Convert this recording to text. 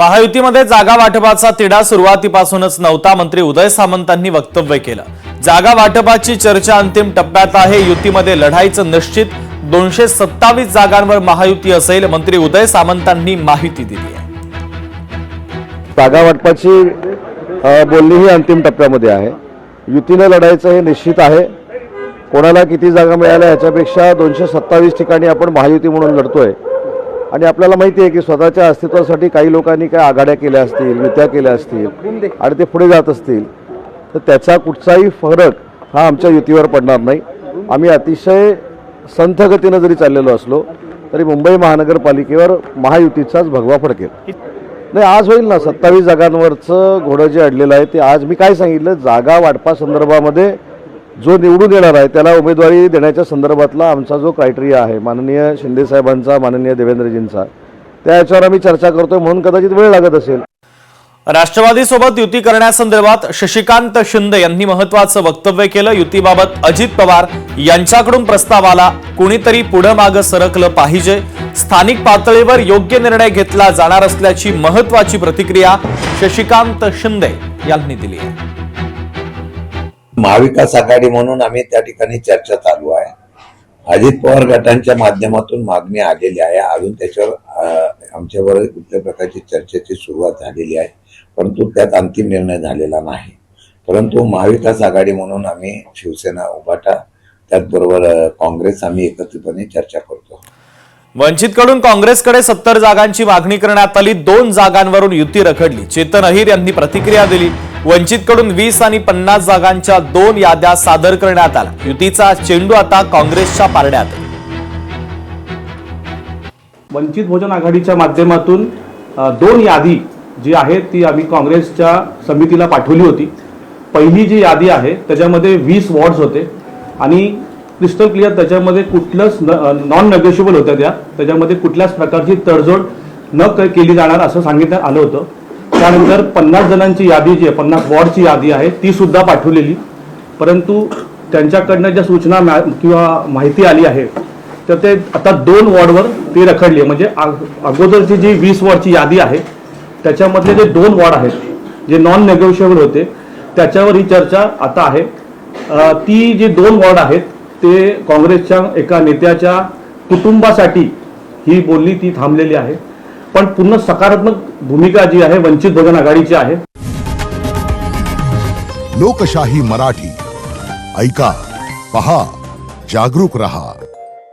महायुतीमध्ये जागा वाटपाचा तिढा सुरुवातीपासूनच नव्हता. मंत्री उदय सामंतांनी वक्तव्य केलं. जागा वाटपाची चर्चा अंतिम टप्प्यात आहे. युतीमध्ये लढाईचं निश्चित. 227 जागांवर महायुती असेल. मंत्री उदय सामंतांनी माहिती दिली आहे. जागा वाटपाची बोलणी ही अंतिम टप्प्यामध्ये आहे. युतीने लढायचं हे निश्चित आहे. कोणाला किती जागा मिळाल्या याच्यापेक्षा 227 ठिकाणी आपण महायुती म्हणून लढतोय. आणि आपल्याला माहिती आहे की स्वतःच्या अस्तित्वासाठी काही लोकांनी काय आघाड्या केल्या असतील, युत्या केल्या असतील आणि ते पुढे जात असतील तर त्याचा कुठचाही फरक हा आमच्या युतीवर पडणार नाही. आम्ही अतिशय संथ गतीनं जरी चाललेलो असलो तरी मुंबई महानगरपालिकेवर महायुतीचाच भगवा फडकेल. नाही, आज होईल ना 27 जागांवरचं घोडं जे अडलेलं आहे ते आज. मी काय सांगितलं, जागा वाटपा संदर्भामध्ये जो निवडून येणार आहे त्याला उमेदवारी देण्याच्या संदर्भातला आमचा जो क्रायटेरिया आहे माननीय शिंदे साहेबांचा, माननीय देवेंद्रजींचा, त्या याच्यावर आम्ही चर्चा करतोय म्हणून कदाचित वेळ लागत असेल. राष्ट्रवादीसोबत युती करण्यासंदर्भात शशिकांत शिंदे यांनी महत्त्वाचं वक्तव्य केलं. युतीबाबत अजित पवार यांच्याकडून प्रस्ताव आला. कुणीतरी पुढे मागे सरकलं पाहिजे. स्थानिक पातळीवर योग्य निर्णय घेतला जाणार असल्याची महत्त्वाची प्रतिक्रिया शशिकांत शिंदे यांनी दिली आहे. महाविकास आघाडी म्हणून आम्ही त्या ठिकाणी चर्चा चालू आहे. अजित पवार गटांच्या माध्यमातून मागणी आलेली आहे. अजून त्याच्यावर आमच्यावर कुठल्या प्रकारची चर्चेची सुरुवात झालेली आहे, परंतु त्यात अंतिम निर्णय झालेला नाही. परंतु महाविकास आघाडी म्हणून आम्ही शिवसेना, उभाटा, त्याचबरोबर काँग्रेस आम्ही एकत्रितपणे चर्चा करतो. वंचितकडून काँग्रेसकडे 70 जागांची मागणी करण्यात आली. 2 जागांवरून युती रखडली. चेतन अहिर यांनी प्रतिक्रिया दिली. वंचितकडून 20 आणि 50 जागांच्या 2 याद्या सादर करण्यात आल्या. युतीचा चेंडू आता काँग्रेसच्या पारड्यात. वंचित बहुजन आघाडीच्या माध्यमातून 2 यादी जी आहे ती आम्ही काँग्रेसच्या समितीला पाठवली होती. पहिली जी यादी आहे त्याच्यामध्ये 20 वॉर्ड्स होते आणि क्रिस्टल क्लिअर त्याच्यामध्ये कुठलंच नॉन नेगोशिएबल होत्या. त्याच्यामध्ये कुठल्याच प्रकारची तडजोड न केली जाणार असं सांगितण्यात आलं होतं. त्यानंतर 50 जणांची यादी जी आहे, 50 वॉर्डची यादी आहे ती सुद्धा पाठवलेली. परंतु त्यांच्याकडनं ज्या सूचना किंवा माहिती आली आहे तर ते आता 2 वॉर्डवर ती रखडली. म्हणजे अगोदरची जी 20 वॉर्डची यादी आहे त्याच्यामधले जे 2 वॉर्ड आहेत जे नॉन नेगोशिएबल होते त्याच्यावर ही चर्चा आता आहे. ती जी 2 वॉर्ड आहेत ते काँग्रेसच्या एका नेत्याच्या कुटुंबासाठी ही बोलणी ती थांबलेली आहे. पण पूर्ण सकारात्मक भूमिका जी आहे वंचित बहुजन आघाडीची आहे. लोकशाही मराठी ऐका, पहा, जागरूक रहा.